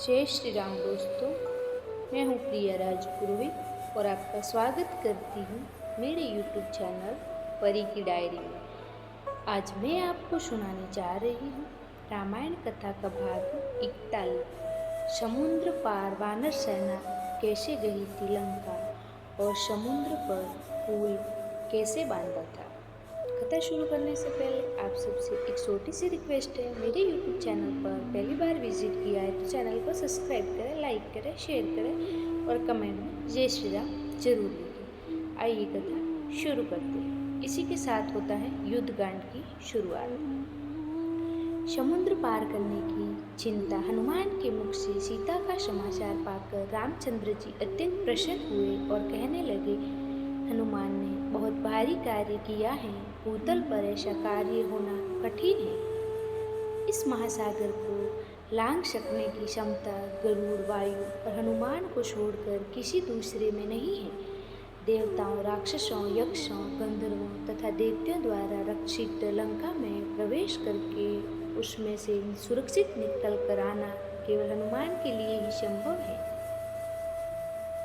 जय श्री राम दोस्तों। मैं हूँ प्रिया राजपुरोहित और आपका स्वागत करती हूँ मेरे YouTube चैनल परी की डायरी में। आज मैं आपको सुनाने जा रही हूँ रामायण कथा का भाग 41। समुद्र पार वानर सेना कैसे गई थी लंका और समुद्र पर पुल कैसे बांधा था। कथा शुरू करने से पहले आप सबसे एक छोटी सी रिक्वेस्ट है, मेरे YouTube चैनल पर पहली बार विजिट किया है तो चैनल को सब्सक्राइब करें, लाइक करें, शेयर करें और कमेंट में जय श्री राम जरूर लिखें। आइए कथा शुरू करते हैं। इसी के साथ होता है युद्ध कांड की शुरुआत। समुद्र पार करने की चिंता हनुमान के मुख से सीता का समाचार पाकर रामचंद्र जी अत्यंत प्रसन्न हुए और कहने लगे, हनुमान ने बहुत भारी कार्य किया है। भूतल पर ऐसा कार्य होना कठिन है। इस महासागर को लांघ सकने की क्षमता गरुड़, वायु और हनुमान को छोड़कर किसी दूसरे में नहीं है। देवताओं, राक्षसों, यक्षों, गंधर्वों तथा दैत्यों द्वारा रक्षित लंका में प्रवेश करके उसमें से सुरक्षित निकल कर आना केवल हनुमान के लिए ही संभव है।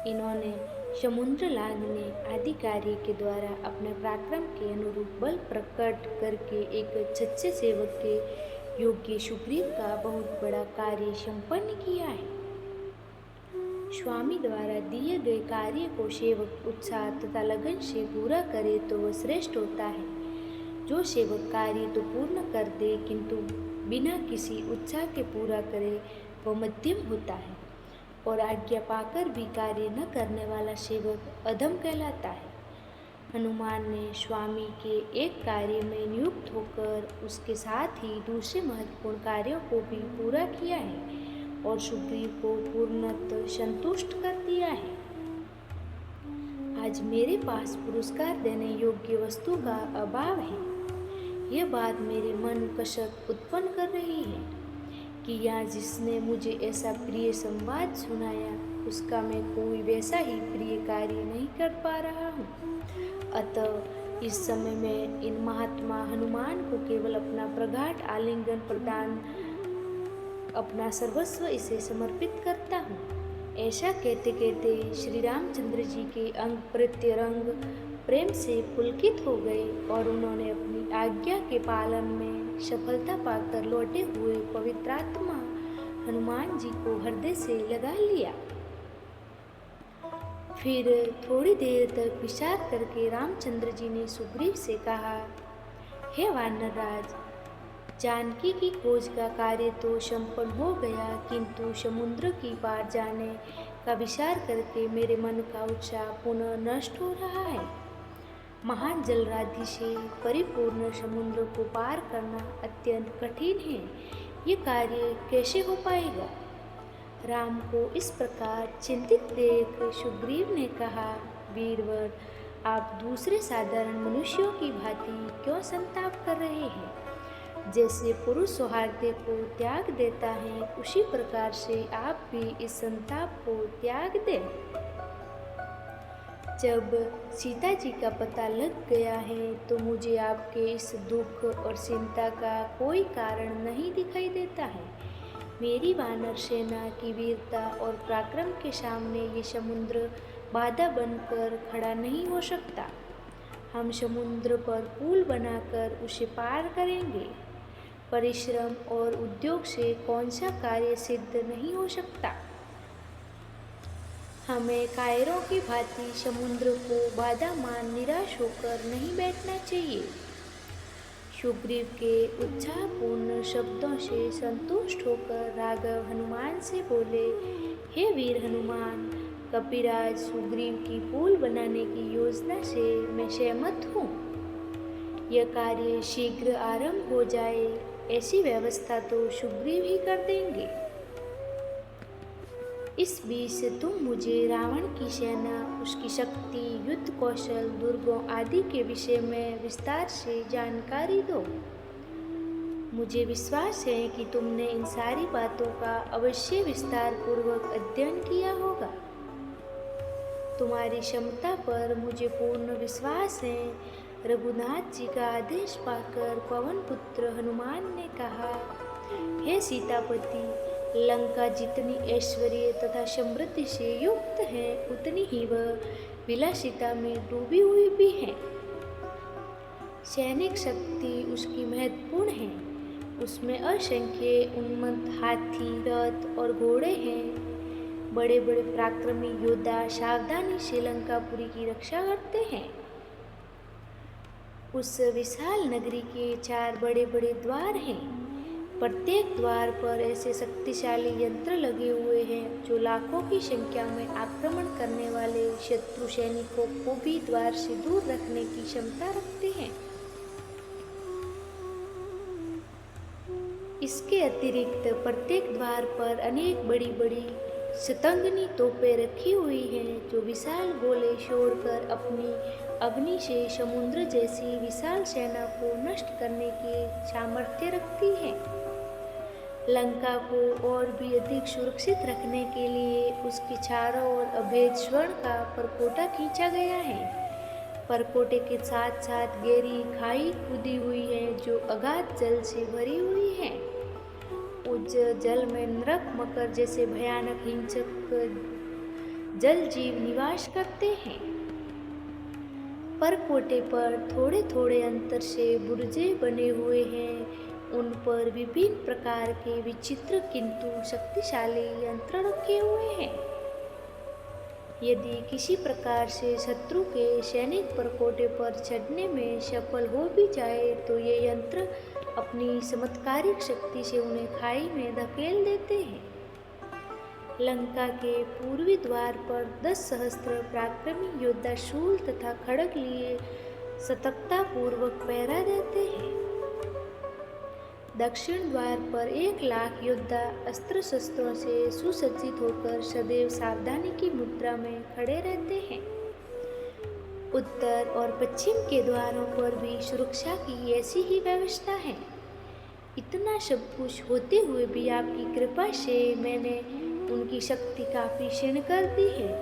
इन्होंने समुद्र लांघने आदि कार्य के द्वारा अपने पराक्रम के अनुरूप बल प्रकट करके एक सच्चे सेवक के योग्य सुग्रीव का बहुत बड़ा कार्य संपन्न किया है। स्वामी द्वारा दिए गए कार्य को सेवक उत्साह तथा लगन से पूरा करे तो वह श्रेष्ठ होता है। जो सेवक कार्य तो पूर्ण कर दे किंतु बिना किसी उत्साह के पूरा करे वह मध्यम होता है और आज्ञा पाकर भी कार्य न करने वाला सेवक अधम कहलाता है। हनुमान ने स्वामी के एक कार्य में नियुक्त होकर उसके साथ ही दूसरे महत्वपूर्ण कार्यों को भी पूरा किया है और सुग्रीव को पूर्णतः संतुष्ट कर दिया है। आज मेरे पास पुरस्कार देने योग्य वस्तु का अभाव है। यह बात मेरे मन कसक उत्पन्न कर रही है कि यहाँ जिसने मुझे ऐसा प्रिय संवाद सुनाया उसका मैं कोई वैसा ही प्रिय कार्य नहीं कर पा रहा हूँ। अतः इस समय मैं इन महात्मा हनुमान को केवल अपना प्रगाढ़ आलिंगन प्रदान अपना सर्वस्व इसे समर्पित करता हूँ। ऐसा कहते कहते श्री रामचंद्र जी के अंग प्रत्यंग प्रेम से पुलकित हो गए और उन्होंने अपनी आज्ञा के पालन में सफलता पाकर लौटे हुए पवित्रात्मा हनुमान जी को हृदय से लगा लिया। फिर थोड़ी देर तक विचार करके रामचंद्र जी ने सुग्रीव से कहा, हे वानरराज, जानकी की खोज का कार्य तो संपन्न हो गया किंतु समुद्र की पार जाने का विचार करके मेरे मन का उत्साह पुनः नष्ट हो रहा है। महान जलराशि से परिपूर्ण समुद्र को पार करना अत्यंत कठिन है। ये कार्य कैसे हो पाएगा? राम को इस प्रकार चिंतित देख सुग्रीव ने कहा, वीरवर, आप दूसरे साधारण मनुष्यों की भांति क्यों संताप कर रहे हैं? जैसे पुरुष सौहार्द को त्याग देता है उसी प्रकार से आप भी इस संताप को त्याग दें। जब सीता जी का पता लग गया है तो मुझे आपके इस दुख और चिंता का कोई कारण नहीं दिखाई देता है। मेरी वानर सेना की वीरता और पराक्रम के सामने ये समुद्र बाधा बनकर खड़ा नहीं हो सकता। हम समुद्र पर पुल बनाकर उसे पार करेंगे। परिश्रम और उद्योग से कौन सा कार्य सिद्ध नहीं हो सकता। हमें कायरों की भांति समुद्र को बाधा मान निराश होकर नहीं बैठना चाहिए। सुग्रीव के उत्साहपूर्ण शब्दों से संतुष्ट होकर राघव हनुमान से बोले, हे वीर हनुमान, कपिराज सुग्रीव की पुल बनाने की योजना से मैं सहमत हूँ। यह कार्य शीघ्र आरंभ हो जाए ऐसी व्यवस्था तो सुग्रीव ही कर देंगे। इस बीच से तुम मुझे रावण की सेना, उसकी शक्ति, युद्ध कौशल, दुर्गों आदि के विषय में विस्तार से जानकारी दो। मुझे विश्वास है कि तुमने इन सारी बातों का अवश्य विस्तार पूर्वक अध्ययन किया होगा। तुम्हारी क्षमता पर मुझे पूर्ण विश्वास है। रघुनाथ जी का आदेश पाकर पवन पुत्र हनुमान ने कहा, हे सीतापति, लंका जितनी ऐश्वर्य तथा समृद्धि से युक्त है, उतनी ही वह विलासिता में डूबी हुई भी है। सैनिक शक्ति उसकी महत्वपूर्ण है। उसमें असंख्य उन्मत्त हाथी, रथ और घोड़े हैं। बड़े बड़े पराक्रमी योद्धा सावधानी से लंकापुरी की रक्षा करते हैं। उस विशाल नगरी के 4 बड़े बड़े द्वार हैं। प्रत्येक द्वार पर ऐसे शक्तिशाली यंत्र लगे हुए हैं जो लाखों की संख्या में आक्रमण करने वाले शत्रु सैनिकों को भी द्वार से दूर रखने की क्षमता रखते हैं। इसके अतिरिक्त प्रत्येक द्वार पर अनेक बड़ी बड़ी शतंगनी तोपें रखी हुई हैं जो विशाल गोले छोड़कर अपनी अग्नि से समुद्र जैसी विशाल सेना को नष्ट करने की सामर्थ्य रखती हैं। लंका को और भी अधिक सुरक्षित रखने के लिए उसके चारों ओर अभेद स्वर्ण का परकोटा खींचा गया है। परकोटे के साथ साथ गहरी खाई खुदी हुई है जो अगाध जल से भरी हुई है। उस जल में नरक मकर जैसे भयानक हिंसक जल जीव निवास करते हैं। परकोटे पर थोड़े थोड़े अंतर से बुर्जे बने हुए हैं। उन पर विभिन्न प्रकार के विचित्र किंतु शक्तिशाली यंत्र रखे हुए हैं। यदि किसी प्रकार से शत्रु के सैनिक परकोटे पर चढ़ने में सफल हो भी जाए तो ये यंत्र अपनी चमत्कारिक शक्ति से उन्हें खाई में धकेल देते हैं। लंका के पूर्वी द्वार पर 10 सहस्त्र पराक्रमी योद्धा शूल तथा खड्ग लिए सतर्कता पूर्वक पहरा देते हैं। दक्षिण द्वार पर 1 लाख योद्धा अस्त्र शस्त्रों से सुसज्जित होकर सदैव सावधानी की मुद्रा में खड़े रहते हैं। उत्तर और पश्चिम के द्वारों पर भी सुरक्षा की ऐसी ही व्यवस्था है। इतना सब कुछ होते हुए भी आपकी कृपा से मैंने उनकी शक्ति काफी क्षीण कर दी है,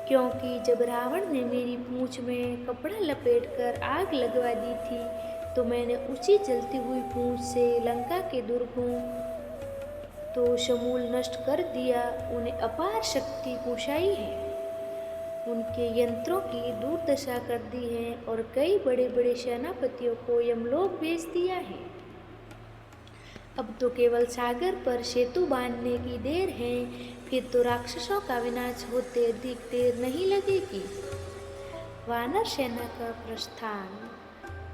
क्योंकि जब रावण ने मेरी पूंछ में कपड़ा लपेटकर आग लगवा दी थी तो मैंने उसी जलती हुई पूंछ से लंका के दुर्गों तो समूल नष्ट कर दिया। उन्हें अपार शक्ति पहुंचाई है, उनके यंत्रों की दुर्दशा कर दी है और कई बड़े बड़े सेनापतियों को यमलोक भेज दिया है। अब तो केवल सागर पर सेतु बांधने की देर है, फिर तो राक्षसों का विनाश होते अधिक देर नहीं लगेगी। वानर सेना का प्रस्थान।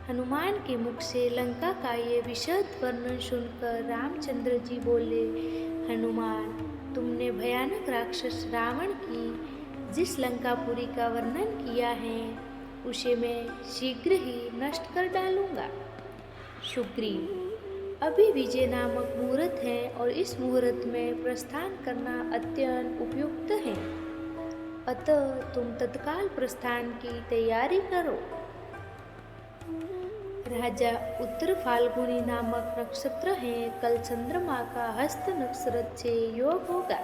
हनुमान के मुख से लंका का ये विशद वर्णन सुनकर रामचंद्र जी बोले, हनुमान, तुमने भयानक राक्षस रावण की जिस लंकापुरी का वर्णन किया है उसे मैं शीघ्र ही नष्ट कर डालूंगा। सुग्रीव, अभी विजय नामक मुहूर्त है और इस मुहूर्त में प्रस्थान करना अत्यंत उपयुक्त है, अतः तुम तत्काल प्रस्थान की तैयारी करो। राजा, उत्तर फाल्गुनी नामक नक्षत्र है, कल चंद्रमा का हस्त नक्षत्र से योग होगा,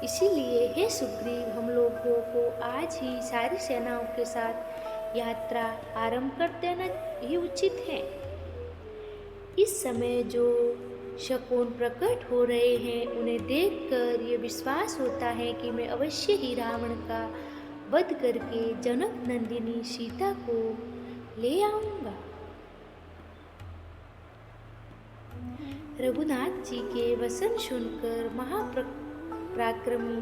इसीलिए हे सुग्रीव, हम लोगों को आज ही सारी सेनाओं के साथ यात्रा आरंभ कर देना ही उचित है। इस समय जो शकुन प्रकट हो रहे हैं उन्हें देखकर ये विश्वास होता है कि मैं अवश्य ही रावण का वध करके जनक नंदिनी सीता को ले आऊंगा। रघुनाथ जी के वचन सुनकर महापराक्रमी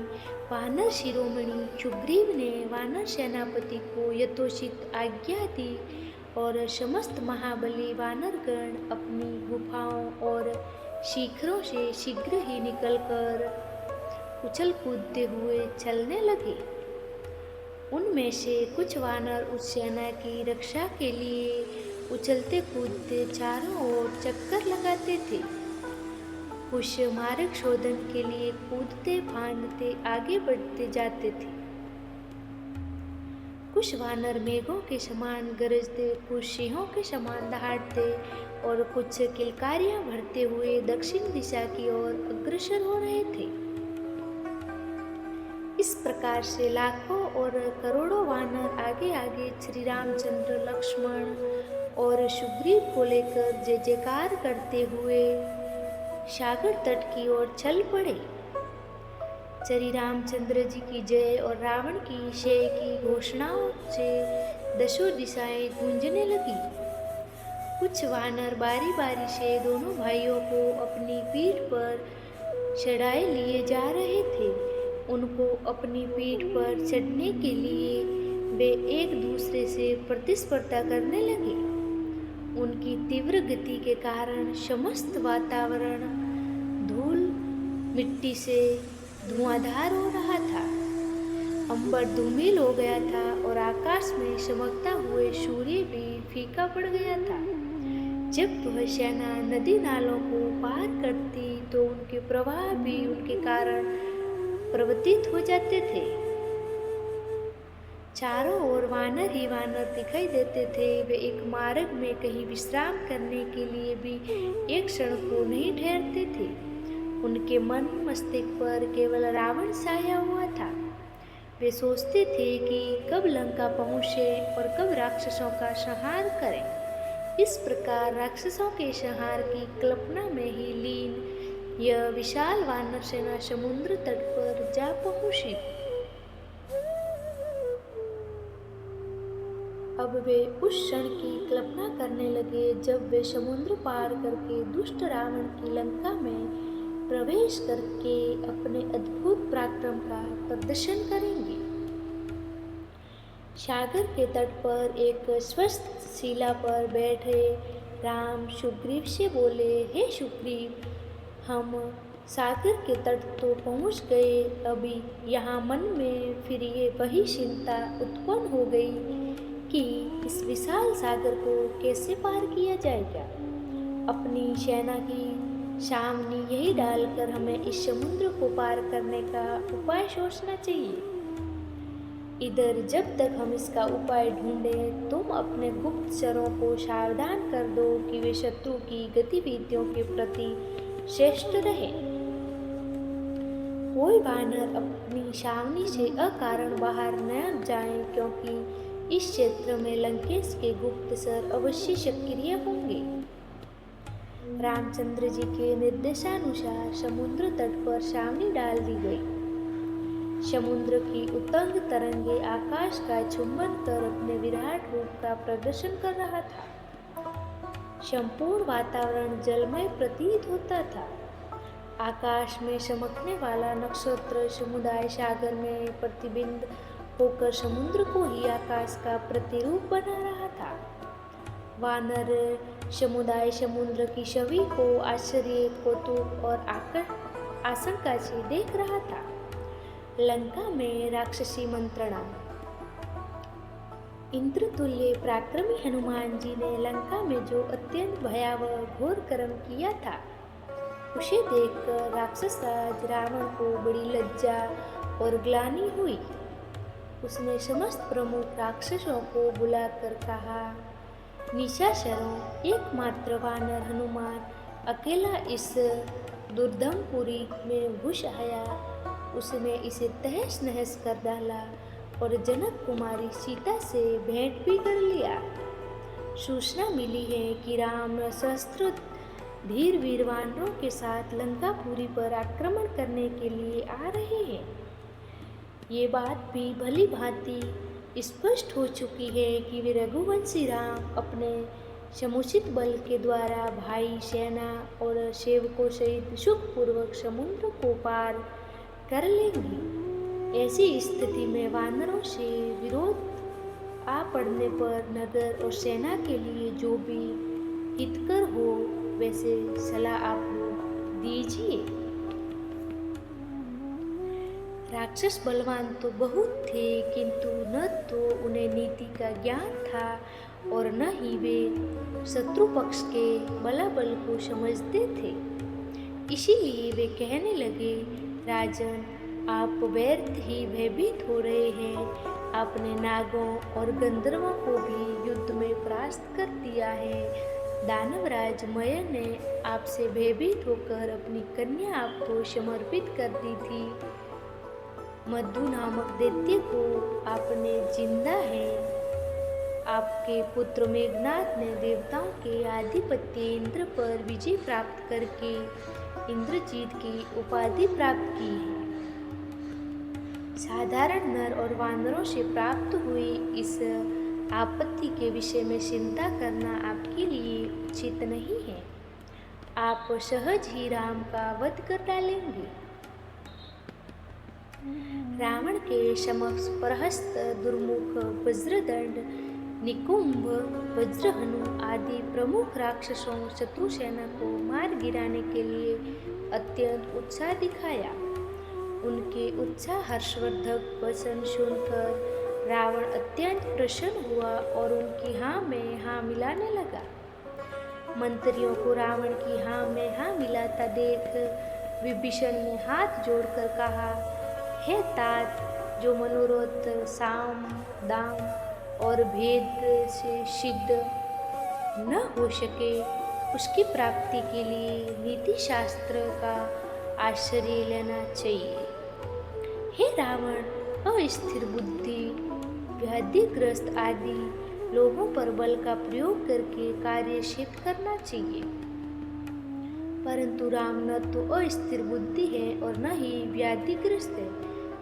वानर शिरोमणि सुग्रीव ने वानर सेनापति को यथोचित आज्ञा दी और समस्त महाबली वानरगण अपनी गुफाओं और शिखरों से शीघ्र ही निकलकर उछल कूदते हुए चलने लगे। उनमें से कुछ वानर उस सेना की रक्षा के लिए उछलते कूदते चारों ओर चक्कर लगाते थे। कुछ मार्ग शोधन के लिए कूदते फांदते आगे बढ़ते जाते थे। कुछ वानर मेघों के समान गरजते, कुछ सिंहों के समान दहाड़ते और कुछ किलकारियां भरते हुए दक्षिण दिशा की ओर अग्रसर हो रहे थे। इस प्रकार से लाखों और करोड़ों वानर आगे आगे श्री रामचंद्र, लक्ष्मण और सुग्रीव को लेकर जय जयकार करते हुए सागर तट की ओर चल पड़े। श्री रामचंद्र जी की जय और रावण की क्षय की घोषणाओं से दसों दिशाएं गूंजने लगी। कुछ वानर बारी बारी से दोनों भाइयों को अपनी पीठ पर चढ़ाए लिए जा रहे थे। उनको अपनी पीठ पर चढ़ने के लिए वे एक दूसरे से प्रतिस्पर्धा करने लगे। उनकी तीव्र गति के कारण समस्त वातावरण धूल मिट्टी से धुआंधार हो रहा था। अंबर धूमिल हो गया था और आकाश में चमकता हुए सूर्य भी फीका पड़ गया था। जब वह सेना नदी नालों को पार करती तो उनके प्रवाह भी उनके कारण प्रवर्तित हो जाते थे। चारों ओर वानर ही वानर दिखाई देते थे। वे एक मार्ग में कहीं विश्राम करने के लिए भी एक क्षण को नहीं ठहरते थे। उनके मन मस्तिष्क पर केवल रावण छाया हुआ था। वे सोचते थे कि कब लंका पहुँचे और कब राक्षसों का संहार करें। इस प्रकार राक्षसों के संहार की कल्पना में ही लीन यह विशाल वानर सेना समुद्र तट पर जा पहुंची। अब वे उस क्षण की कल्पना करने लगे जब वे समुद्र पार करके दुष्ट रावण की लंका में प्रवेश करके अपने अद्भुत पराक्रम का प्रदर्शन करेंगे। सागर के तट पर एक स्वस्थ शिला पर बैठे राम सुग्रीव से बोले, हे सुग्रीव, हम सागर के तट तो पहुँच गए। अभी यहाँ मन में फिर ये वही चिंता उत्पन्न हो गई कि इस विशाल सागर को कैसे पार किया जाएगा। अपनी सेना की सामने यही डालकर हमें इस समुद्र को पार करने का उपाय सोचना चाहिए। इधर जब तक हम इसका उपाय ढूंढें, तुम अपने गुप्तचरों को सावधान कर दो कि वे शत्रु की गतिविधियों के प्रति श्रेष्ठ रहे। कोई वानर अपनी छावनी से अकारण बाहर न जाए, क्योंकि इस क्षेत्र में लंकेश के गुप्तचर अवश्य सक्रिय होंगे। रामचंद्र जी के निर्देशानुसार समुद्र तट पर छावनी डाल दी गई। समुद्र की उतंग तरंगे आकाश का चुंबन कर अपने विराट रूप का प्रदर्शन कर रहा था। संपूर्ण वातावरण जलमय प्रतीत होता था। आकाश में चमकने वाला नक्षत्र समुदाय सागर में प्रतिबिंब होकर समुद्र को ही आकाश का प्रतिरूप बना रहा था। वानर समुदाय समुद्र की छवि को आश्चर्य, कौतुक और आशंका से देख रहा था। लंका में राक्षसी मंत्रणा। इंद्रतुल्य पराक्रमी हनुमान जी ने लंका में जो अत्यंत भयावह घोर कर्म किया था, उसे देखकर राक्षस राज रावण को बड़ी लज्जा और ग्लानि हुई। उसने समस्त प्रमुख राक्षसों को बुलाकर कहा, निशाचरों, एकमात्र वानर हनुमान अकेला इस दुर्दमपुरी में घुस आया। उसने इसे तहस नहस कर डाला और जनक कुमारी सीता से भेंट भी कर लिया। सूचना मिली है कि राम शस्त्र धीर वीर वानरों के साथ लंकापुरी पर आक्रमण करने के लिए आ रहे हैं। ये बात भी भली भांति स्पष्ट हो चुकी है कि वे रघुवंशी राम अपने समुचित बल के द्वारा भाई, सेना और सेवकों सहित सुखपूर्वक समुद्र को पार कर लेंगे। ऐसी स्थिति में वानरों से विरोध आ पड़ने पर नगर और सेना के लिए जो भी हितकर हो वैसे सलाह आप लोग दीजिए। राक्षस बलवान तो बहुत थे, किंतु न तो उन्हें नीति का ज्ञान था और न ही वे शत्रु पक्ष के बलाबल को समझते थे। इसीलिए वे कहने लगे, राजन, आप व्यर्थ ही भयभीत हो रहे हैं। आपने नागों और गंधर्वों को भी युद्ध में परास्त कर दिया है। दानवराज मय ने आपसे भयभीत होकर अपनी कन्या आपको समर्पित कर दी थी। मधु नामक दैत्य को आपने जिंदा है। आपके पुत्र मेघनाथ ने देवताओं के आधिपत्य इंद्र पर विजय प्राप्त करके इंद्रजीत की उपाधि प्राप्त की है। साधारण नर और वानरों से प्राप्त हुई इस आपत्ति के विषय में चिंता करना आपके लिए उचित नहीं है। आप सहज ही राम का वध कर डालेंगे। रावण के समक्ष प्रहस्त, दुर्मुख, वज्रदंड, निकुंभ, वज्रहनु आदि प्रमुख राक्षसों शत्रु सेना को मार गिराने के लिए अत्यंत उत्साह दिखाया। उनके उत्साह हर्षवर्धक वचन सुनकर रावण अत्यंत प्रसन्न हुआ और उनकी हाँ में हाँ मिलाने लगा। मंत्रियों को रावण की हाँ में हाँ मिलाता देख विभीषण ने हाथ जोड़कर कहा, हे तात, जो मनोरथ साम दाम और भेद से सिद्ध न हो सके, उसकी प्राप्ति के लिए नीति शास्त्र का आश्रय लेना चाहिए। हे रावण, अस्थिर बुद्धि, व्याधिग्रस्त आदि लोगों पर बल का प्रयोग करके कार्य सिद्ध करना चाहिए। परंतु राम न तो अस्थिर बुद्धि है और न ही व्याधिग्रस्त है,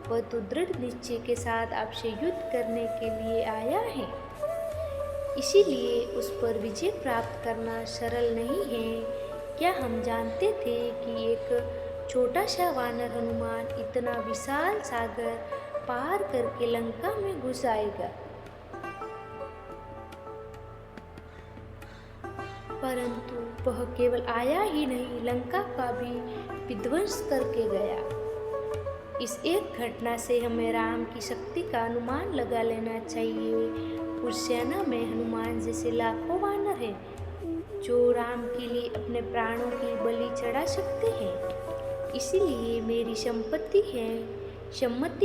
वह तो दृढ़ निश्चय के साथ आपसे युद्ध करने के लिए आया है। इसीलिए उस पर विजय प्राप्त करना सरल नहीं है। क्या हम जानते थे कि एक छोटा सा वानर हनुमान इतना विशाल सागर पार करके लंका में घुस आएगा? परंतु वह केवल आया ही नहीं, लंका का भी विध्वंस करके गया। इस एक घटना से हमें राम की शक्ति का अनुमान लगा लेना चाहिए। उस सेना में हनुमान जैसे लाखों वानर हैं जो राम के लिए अपने प्राणों की बलि चढ़ा सकते हैं। इसीलिए मेरी सम्मति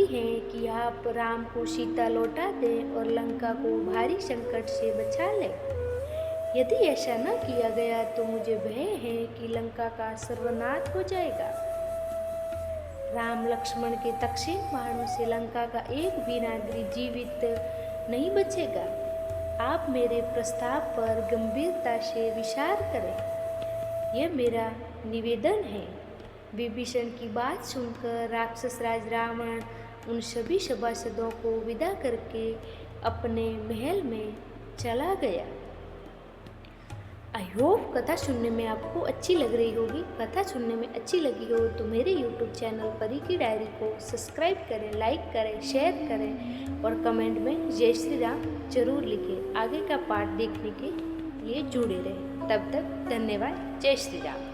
है कि आप राम को सीता लौटा दें और लंका को भारी संकट से बचा लें। यदि ऐसा न किया गया तो मुझे भय है कि लंका का सर्वनाश हो जाएगा। राम लक्ष्मण के तीक्ष्ण बाणों से लंका का एक भी नागरिक जीवित नहीं बचेगा। आप मेरे प्रस्ताव पर गंभीरता से विचार करें, यह मेरा निवेदन है। विभीषण की बात सुनकर राक्षस राज रावण उन सभी सभासदों को विदा करके अपने महल में चला गया। आई होप कथा सुनने में आपको अच्छी लग रही होगी। कथा सुनने में अच्छी लगी हो तो मेरे यूट्यूब चैनल परी की डायरी को सब्सक्राइब करें, लाइक करें, शेयर करें और कमेंट में जय श्री राम जरूर लिखें। आगे का पार्ट देखने के लिए जुड़े रहें। तब तक धन्यवाद। जय श्री राम।